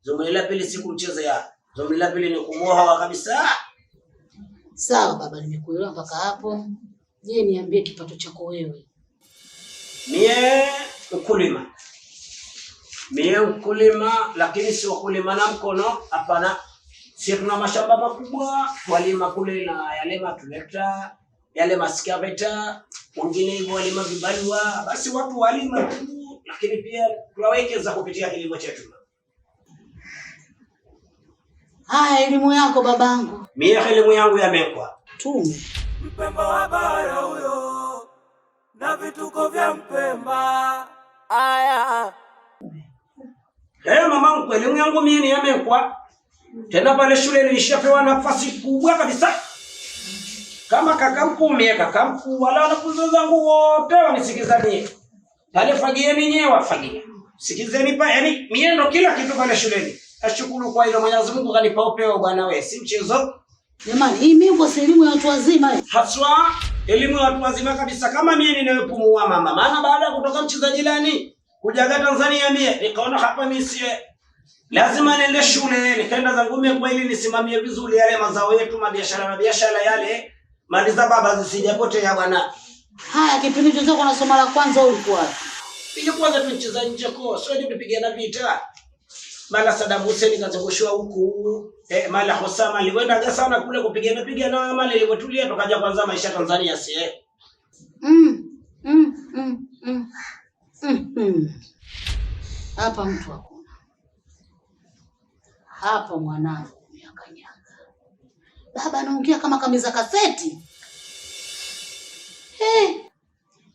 Zombi la pili si kumchezea. Zombi la pili ni kumuoa kabisa. Sawa baba, nimekuelewa mpaka hapo. Je, niambie kipato chako wewe? Mie mkulima, lakini si wakulima na mkono, hapana. Sisi tuna mashamba makubwa, walima kule na yale matuleta, yale maskaveta, wengine hivyo walima vibalua, basi watu walima tu, lakini pia tunawekeza kupitia kilimo chetu. Haya, elimu yako babangu. Mie elimu yangu yamekwa. Tume. Mpemba wa bara huyo na vituko vya Mpemba. Aya. Mama mkwe, elimu yangu mie ni yamekwa. Tena pale shule nilishapewa nafasi kubwa kabisa. Kama kaka mkuu wala wanafunzi zangu wote wanisikizanie. Pale fagieni nyewe wafagie. Sikizeni pa, yani mie ndo kila kitu pale shuleni. Nashukuru kwa hilo, Mwenyezi Mungu kanipa upeo bwana wewe, si mchezo. Jamani, hii mimbo si elimu ya watu wazima. Haswa elimu ya watu wazima kabisa, kama mimi ninayopumua mama. Maana baada ya kutoka mchezaji lani kujaga Tanzania mie nikaona hapa mimi si lazima niende shule, nikaenda zangu mimi kwa ili nisimamie vizuri yale mazao yetu, biashara yale mali za baba zisijapotea bwana. Haya, kipindi chote uko nasoma la kwanza ulikuwa wapi? Ilikuwa za tucheza nje kwa sio tupigana vita. Mala Saddam Hussein kazungushwa huku, mala Hosama alikwenda sana kule kupigana mali ilivyotulia tukaja kwanza maisha Tanzania si Hapa mtu hakuna. Hapa mwanangu umekanyaga. Baba anaongea kama kamiza kaseti.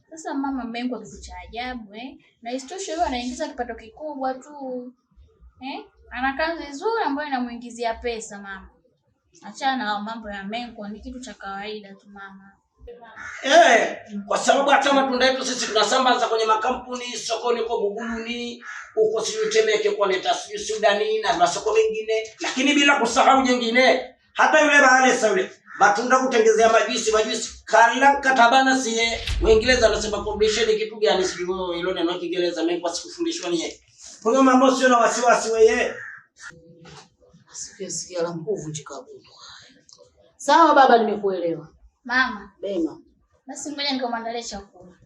Sasa mama mmengo kitu cha ajabu Na istosho yeye anaingiza kipato kikubwa tu. Ana kazi nzuri ambayo inamuingizia pesa mama. Achana na mambo ya mengo, ni kitu cha kawaida tu mama. Kwa sababu hata matunda yetu sisi tunasambaza kwenye makampuni, sokoni kwa Buguruni, huko Temeke kwa Neta Sudani na masoko mengine, lakini bila kusahau jingine, hata yule baale yule matunda kutengezea majuisi kala katabana sie Waingereza wanasema combination kitu gani sio hilo neno Kiingereza mimi kwa sikufundishwa ni kwa mambo sio na wasiwasi wewe. Sikia la nguvu jikabu. Sawa baba, nimekuelewa. Mama, bema. Basi ngoja nikamwandalie chakula.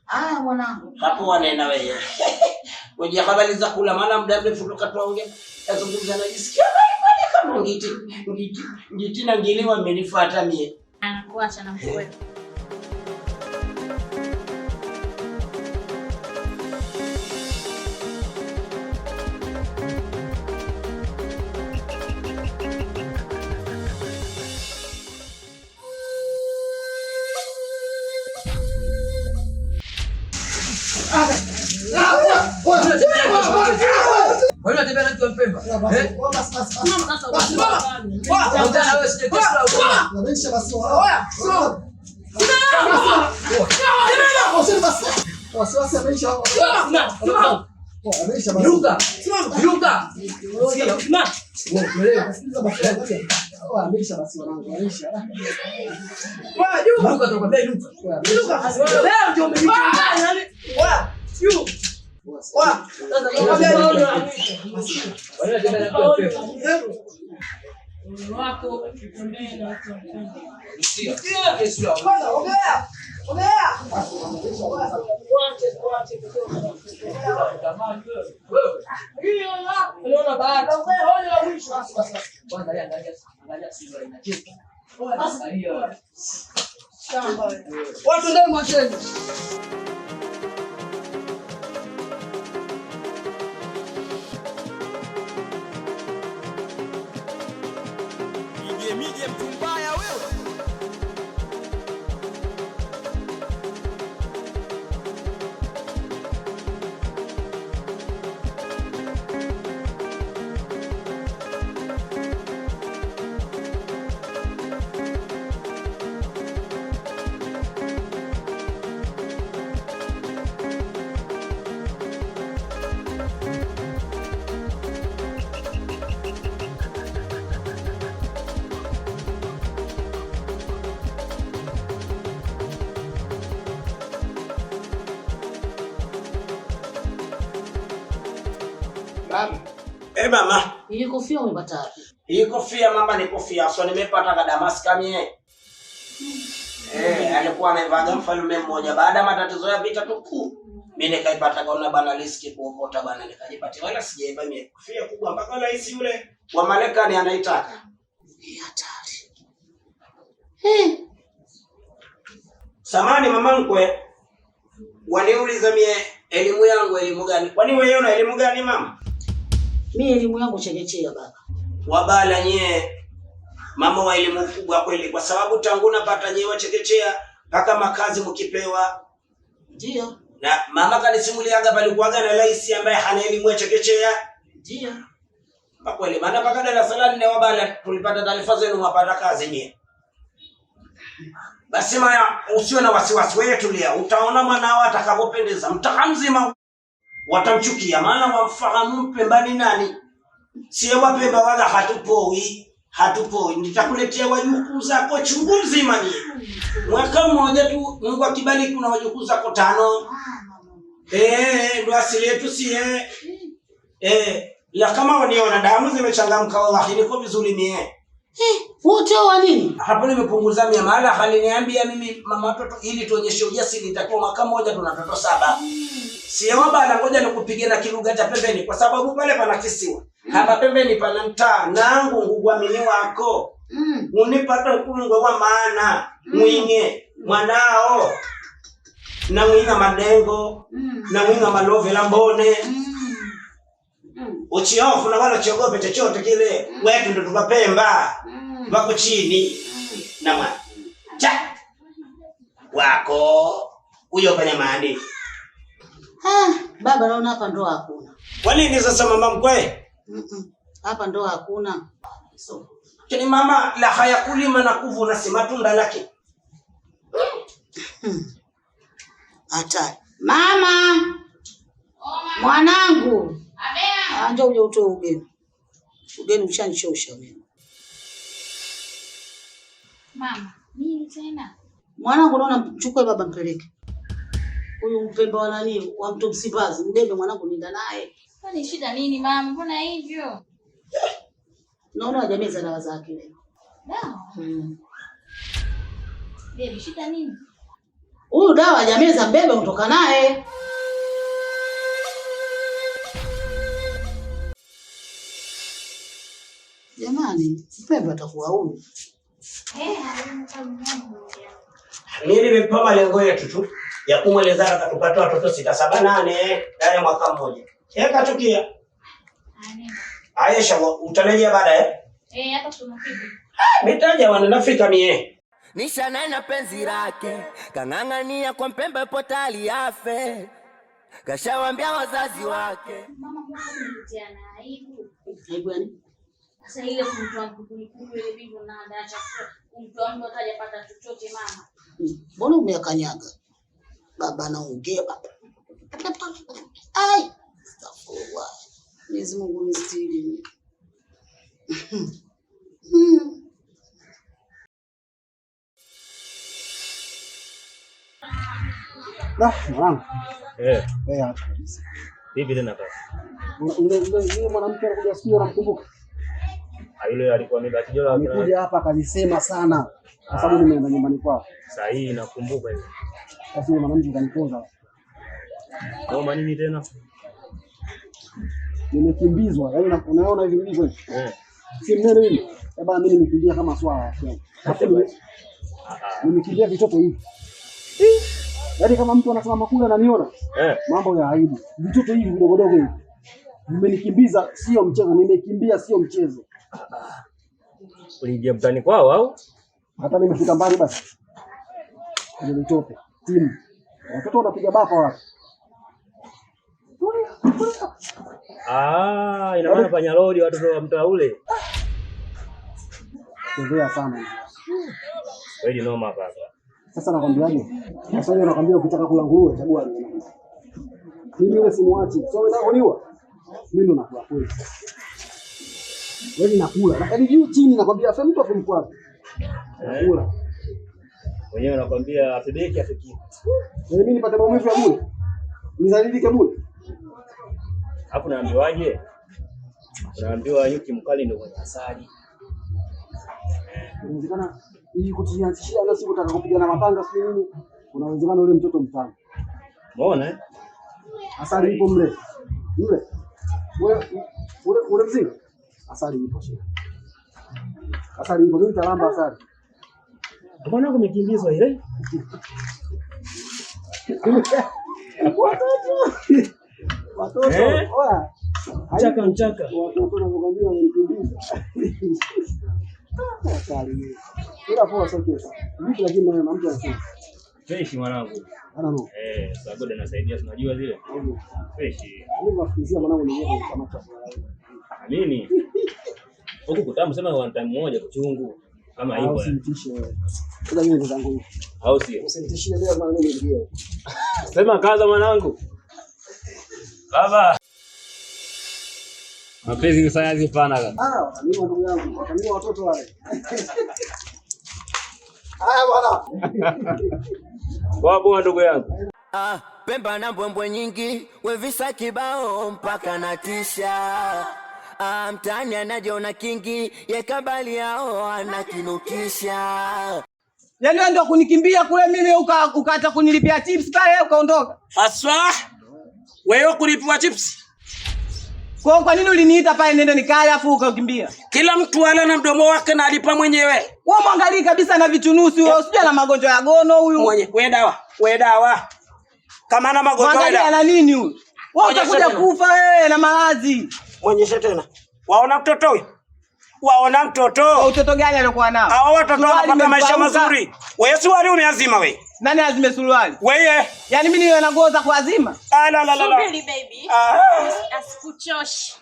Haya mwanangu. Hapo wanaenda wewe. Ngoja habari za kula maana muda mrefu tukatoongea. Azungumza na jisikia kama ngiti na ngelewa amenifuata mie. Anakuacha na mkwewe. Wewe unatembea na mtu wa Mpemba? Watu ndio mwacheni. Mije mtu mbaya wewe. Baba. Mama. Hii kofia umepata wapi? Hii kofia mama ni kofia so nimepata kwa Damaska mie. Alikuwa anaivaga mfalme mmoja baada ya matatizo ya vita tukuu. Mimi nikaipata kaona bana riski kuokota bana nikajipatia wala sijaiba mie. Kofia kubwa mpaka rais yule wa Marekani anaitaka. Ni hatari. Samani mama mkwe. Waniuliza mie elimu yangu elimu gani? Kwani wewe una elimu gani mama? Mimi elimu yangu chekechea baba. Wabala nye mama wa elimu kubwa kweli kwa sababu tangu napata nyewe chekechea mpaka makazi mkipewa. Ndio. Na mama kanisimuliaga palikuwaga na rais ambaye hana elimu ya chekechea. Ndio. Kwa kweli maana mpaka darasa la 4 wabala tulipata taarifa zenu wapata kazi nyewe. Basi maya usiwe na wasiwasi wewe tulia. Utaona mwanao atakapopendeza. Mtaka mzima watamchukia maana wamfahamu Mpemba ni nani. Sie Wapemba wala hatupoi. Nitakuletea wajukuu zako chungu mzima ni. Mwaka mmoja tu Mungu akibariki kuna wajukuu zako 5. Ndio asili yetu sie. La kama waniona damu zimechangamka wallahi niko vizuri mie. Wote wa nini? Hapo nimepunguza mia maana haliniambia mimi mama watoto ili tuonyeshe ujasiri nitakuwa mwaka mmoja tuna watoto 7. Sio bana ngoja nikupigie na kilugha cha pembeni kwa sababu pale pana kisiwa. Hapa pembeni pana mtaa nangu nguamini wako. Unipata ukungwe wa maana. Mwinge mwanao. Na mwinga madengo. Na mwinga malove la mbone. Uchiofu na wala chiogope chochote kile. Wetu ndo tupapemba. Wako chini. Na mwana. Cha. Wako. Uyo kwenye maandiko. Baba naona hapa ndoa hakuna. Kwa nini sasa mama mkwe? Hapa ndoa hakuna. Kini mama la haya kulima na kuvuna si matunda lake. Hatari. Mama. Mwanangu. Njoo uje utoe ugeni. Ugeni ushanichosha mimi. Mama, nini tena? Mwanangu naona mchukue baba mpeleke. Huyu Mpemba wa nani? Wa mtu Msimbazi. Mbebe mwanangu nenda naye. Kwani shida nini mama? Mbona hivyo? Naona hajameza dawa zake leo. Dawa? Baby, shida nini? Huyu dawa hajameza mbebe utoka naye. Jamani, Mpemba atakuwa huyu. Mimi nimepewa malengo yetu tu ya kumweleza akatupata watoto 6 7 8 ndani ya mwaka mmoja. Katukia. Aisha utarejea baadaye? Hata tunafika. Mitaja wanafika mie. Nishanena penzi lake kang'ang'ania kwa Mpemba potali afe. Kashawambia wazazi wake. Mama mbona unitiana aibu? Aibu gani? Sasa ile kumtoa mkukuru ile bingu na andaa chakula, kumtoa mtu akajapata chochote mama. Mbona umeyakanyaga? Baba anaongea baba. Ai! Astaghfirullah. Mwenyezi Mungu nistiri. Mwanangu. Bibi tena baba. Yule mwanamke anakuja siku unamkumbuka? Yule alikuwa amebatijwa amekuja hapa akanisema sana. Kwa sababu nimeenda nyumbani kwao. Sahihi nakumbuka hiyo. Sasa yule mwanamke kaniponza. Kama nini tena? Nimekimbizwa. Yaani unaona hivi ndivyo. Si mnene mimi. Baba mimi nimekimbia kama swala. Nimekimbia vitoto hivi. Yaani kama mtu anasema makula ananiona. Mambo ya aibu. Vitoto hivi vidogo hivi. Nimenikimbiza sio mchezo, nimekimbia sio mchezo. Uliingia mtani kwao au? Hata nimefika mbali basi. Kwenye vitoto, timu. Watoto wanapiga bapa wapi? Ina maana panya lori watoto wa mtaa ule. Tembea sana. Wewe noma baba. Sasa nakwambiaje? Sasa wewe unakwambia ukitaka kula nguruwe chagua nini? Mimi yule simwachi. Sio unataka kuniua? Mimi ndo nakula kweli. Wewe nakula. Yaani juu chini nakwambia afa mtu afumkwapi. Nakula. Wenyewe nakwambia atebeki afiki. Mimi nipate maumivu ya bure. Nizalilike bure. Hapo naambiwaje? Unaambiwa nyuki mkali ndio mwenye asali. Inawezekana hii kutianzishia na siku taka kupigana mapanga si nini? Unawezekana ule mtoto mtani. Umeona eh? Asali ipo mle. Mle. Ule mzinga. Asali ipo shida. Asali ipo, mimi nitalamba asali. Mbona umekimbizwa ile? Watoto. Oya. Mchaka. Watoto nakwambia wamekimbiza. Asali. Ila poa sasa. Vipi lakini mama mtu anasema. Fresh mwanangu. Ano. Sababu anasaidia tunajua zile. Fresh. Mimi nafikizia mwanangu ni yeye kama chakula. Nini? Huko kutamu sema one time moja kuchungu kama hivyo. Usinitishe wewe. Sasa mimi zangu. Au sio? Usinitishe leo kama mimi ndio. Sema kaza mwanangu. Baba. Mapenzi ni sayansi pana kaka. Mimi ndugu yangu, mimi watoto wale. Haya bwana. Wapo ndugu yangu. Pemba na mbwembwe nyingi, wevisa kibao mpaka natisha. Mtani anajiona kingi, ye kabali yao anakinukisha. Yaani wewe ndio kunikimbia kule mimi ukata kunilipia chips pale ukaondoka. Aswa. Wewe kulipwa chips? Kwa nini uliniita pale nende nikale afu ukakimbia? Kila mtu ala na mdomo wake na alipa mwenyewe. Wewe mwangalie kabisa na vichunusi wewe, usije na magonjwa ya gono huyu. Wewe dawa. Kama na magonjwa wewe. Mwangalie ana nini huyu? Wewe utakuja kufa wewe na maradhi. Mwenyeshe tena. Waona mtoto huyu? Waona mtoto? Utoto gani alikuwa nao? Hao watoto wanapata maisha mazuri. Wewe si wali umeazima wewe. Nani azime suruali? Wewe. Yaani mimi niwe na nguo za kuazima? La. Subiri baby. Asikuchoshi.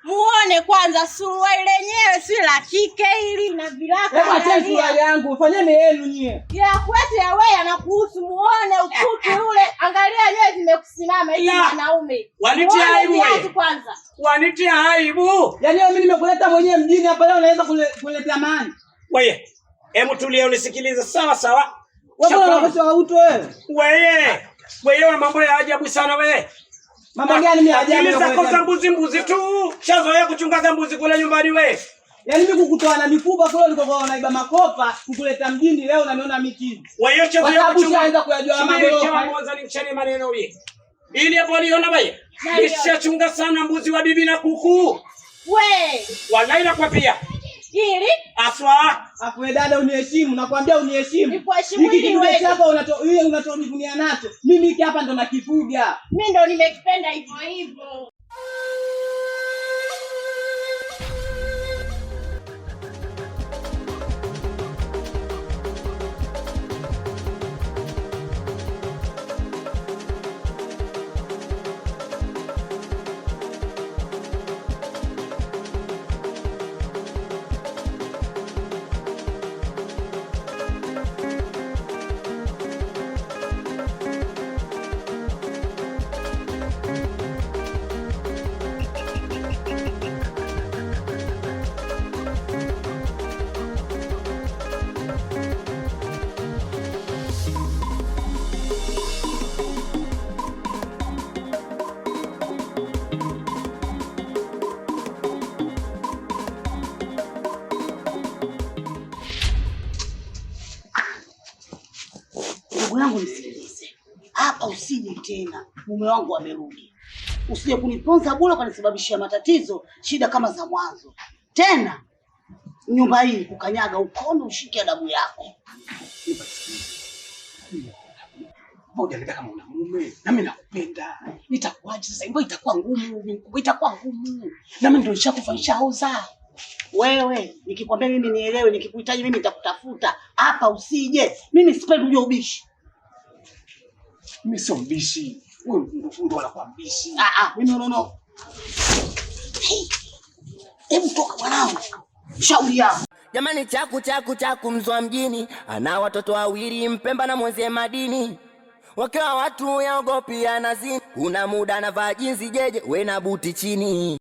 Muone kwanza suruali lenyewe si la kike hili na vilaka. Hebu acha suruali yangu, fanyeni yenu nyie. Ya kwetu ya wewe anakuhusu, muone ukuti ule. Angalia nyewe zimekusimama hivi wanaume. Wanitia aibu wewe. Kwanza. Wanitia aibu. Yaani mimi nimekuleta mwenyewe mjini hapa leo unaweza kuletea amani. Wewe. Hebu tulia unisikilize sawa. Wewe unakosa auto wewe. Wewe mambo ya ajabu sana wewe. Mambo gani mimi ajabu? Ili zako za mbuzi tu. Chazoea kuchunga mbuzi kule nyumbani wewe. Yaani mimi kukutoa na mikuba kule ulikokuwa unaiba makopa, kukuleta mjini leo unaniona miti. Wewe chazoea kuchunga. Anza kuyajua mambo. Kwanza nimchane maneno wewe. Ili hapo niona wewe. Nishachunga sana mbuzi wa bibi na kuku. Wewe. Wallahi nakwambia. Hili? Aswa. Afu dada uniheshimu, nakwambia uniheshimu. Nikuheshimu hili wewe. Hiki chako unatoa nivunia nacho. Mimi hiki hapa ndo nakifuga. Mimi ndo nimekipenda hivyo. Ndugu yangu nisikilize. Hapa usije tena. Mume wangu amerudi. Usije kuniponza bure kanisababishia matatizo, shida kama za mwanzo. Tena nyumba hii kukanyaga ukono ushike adabu yako. Moja ndio kama una mume, na mimi nakupenda. Nitakuaje sasa? Hivyo itakuwa ngumu, Na mimi ndio nishakufanisha hoza. Wewe nikikwambia mimi nielewe, nikikuhitaji mimi nitakutafuta. Hapa usije. Mimi sipendi ujue ubishi. Mimi sio mbishi. Wewe ndio unakuwa mbishi. Mimi no. Hebu toka mwanangu. Shauri yako. Jamani chaku mzwa mjini, ana watoto wawili Mpemba na mwenzie madini. Wakiwa watu yaogopia nazini, una muda na vaa jinsi jeje, we na buti chini.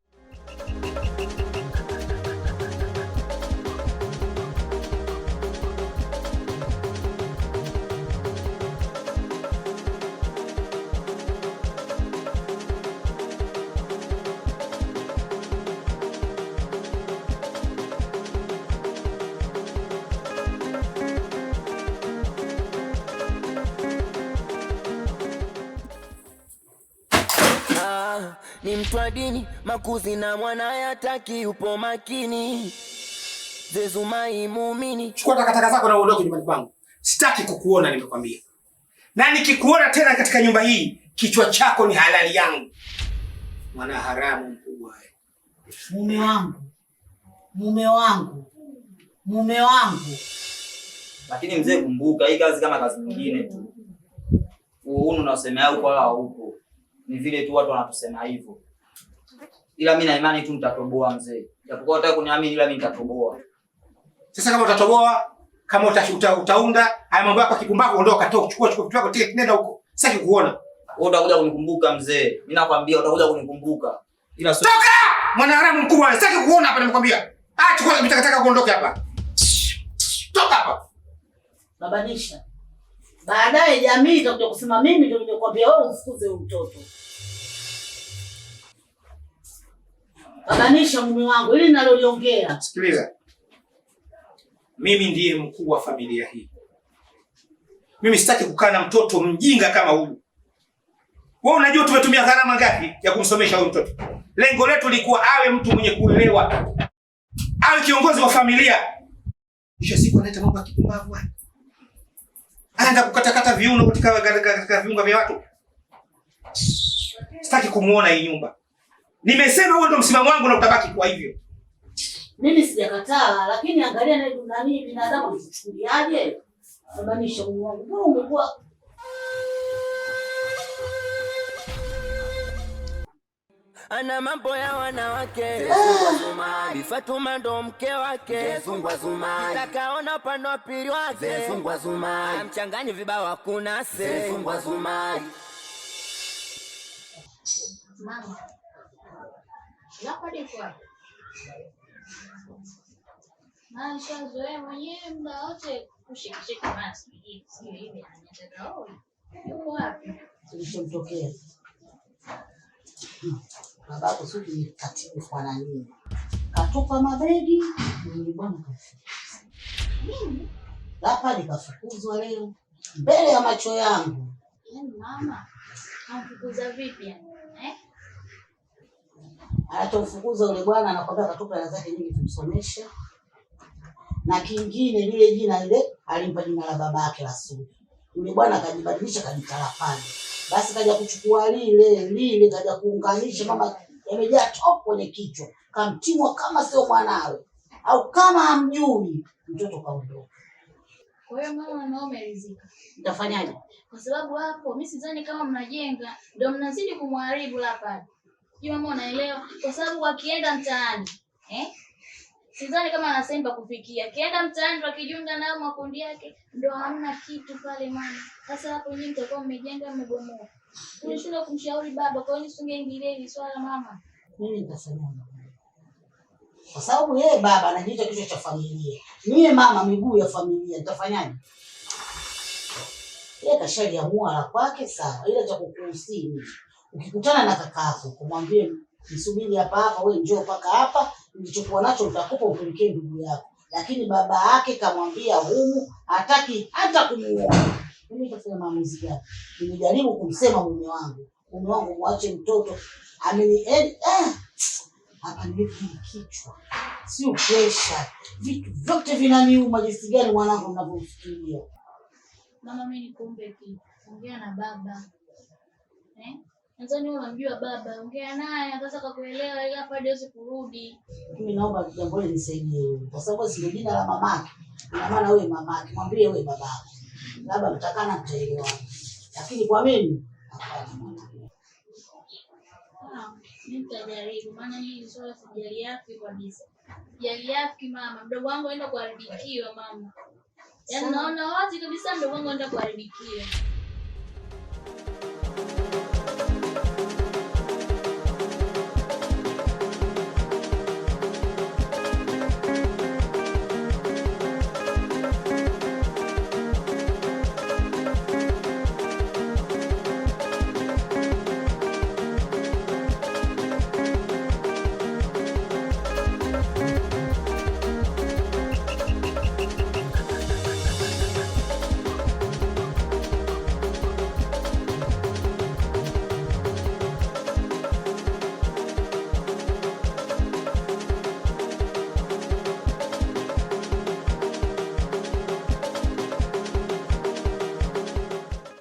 ni mtu wa dini, makuzi na mwanaye hataki, yupo makini. Zezumai muumini. Chukua takataka zako na uondoke nyumbani kwangu. Sitaki kukuona, nimekwambia. Na nikikuona tena katika nyumba hii, kichwa chako ni halali yangu. Mwana haramu mkubwa wewe. Mume wangu. Mume wangu. Mume wangu. Lakini mzee, kumbuka hii kazi kama kazi nyingine tu. Uunu unasemea huko wala huko. Ni vile tu watu wanatusema hivyo. Ila mimi na imani tu nitatoboa mzee. Japokuwa unataka kuniamini, ila mimi nitatoboa. Sasa kama utatoboa, kama utaunda, haya mambo yako kipumbavu, ondoka, toka, chukua vitu vyako, nenda huko. Sitaki kukuona. Wewe utakuja kunikumbuka mzee. Mimi nakwambia utakuja kunikumbuka. Ila toka! Mwana haramu mkubwa, sitaki kukuona hapa, nimekwambia. Chukua mitakataka kuondoka hapa. Toka hapa. Babanisha. Baadaye jamii itakuja kusema mimi ndio nimekwambia wewe ufukuze huyo mtoto. Babanisha mume wangu, ili naloliongea. Sikiliza. Mimi ndiye mkuu wa familia hii. Mimi sitaki kukaa na mtoto mjinga kama huyu. Wewe unajua tumetumia gharama ngapi ya kumsomesha huyu mtoto? Lengo letu lilikuwa awe mtu mwenye kuelewa. Awe kiongozi wa familia. Kisha siku analeta mambo ya kipumbavu haya. Anaenda kukatakata viuno katika viunga vya watu. Sitaki kumuona hii nyumba. Nimesema huo ndio msimamo wangu na utabaki kwa hivyo. Mimi sijakataa, lakini angalia nani binadamu anachukuliaje? Babanisha mume wangu. Wewe umekuwa ana mambo ya wanawake. Fatuma ndo mke wake. Takaona pano pili wake. Amchanganye vibao kuna se. Mama. Lapa dikwa. Maisha zoe mwenyewe muda wote kushikishika maski hivi anataka oi. Yuko wapi? Kilichotokea. Babako suti ni katibu kwa nani? Katupa mabegi, ni bwana kafukuza. Lapa nikafukuzwa leo mbele ya macho yangu. Yaani mama, amfukuza vipi yani? Anatofukuza yule bwana anakwambia katupa hela zake nyingi tumsomesha. Na kingine lile jina ile alimpa jina la babake la Sudi. Yule bwana akajibadilisha kajitala pale. Basi kaja kuchukua lile kaja kuunganisha mama yamejaa top kwenye kichwa. Kamtimwa kama sio mwanawe au kama hamjui mtoto kaondoka. Kwa hiyo mama na umeridhika. Nitafanyaje? Kwa sababu hapo mimi sidhani kama mnajenga ndio mnazidi kumharibu hapa. Sijui mama unaelewa kwa sababu wakienda mtaani sidhani kama anasemba kufikia. Kienda mtaani wakijiunga nao makundi yake ndio hamna kitu pale mama. Sasa hapo nyinyi mtakuwa mmejenga mmebomoa. Unashindwa kumshauri baba kwa nini usingeingilia hili swala mama? Mimi nitafanyaje? Kwa sababu yeye baba anajiita kichwa cha familia. Mimi mama miguu ya familia nitafanyaje? Yeye kashaliamua la kwake sawa. Ila cha kukuhusini. Ukikutana na kakako kumwambie nisubiri hapa wewe njoo paka hapa nilichokuwa nacho nitakupa upelekee ndugu yako. Lakini baba yake kamwambia humu hataki hata kumuona. Mimi nitafanya maamuzi gani? Nimejaribu kumsema mume wangu muache mtoto. Hapa nimepiga kichwa. Sio pressure. Vitu vyote vinaniuma jinsi gani mwanangu mnavyofikiria. Mama mimi nikuombe kitu. Ongea na baba. Nadhani unamjua baba, ongea naye atataka kuelewa ila hapa hawezi kurudi. Mimi naomba jambo hili nisaidie wewe. Kwa sababu si jina la mamake. Ina maana wewe mamake, mwambie wewe babako. Labda mtakana mtaelewana. Lakini kwa mimi hapana. Mimi nitajaribu maana hii swala sijali yake kabisa. Jali yake mama, mdogo wangu aenda kuharibikiwa mama. Yaani naona wazi kabisa mdogo wangu aenda kuharibikiwa.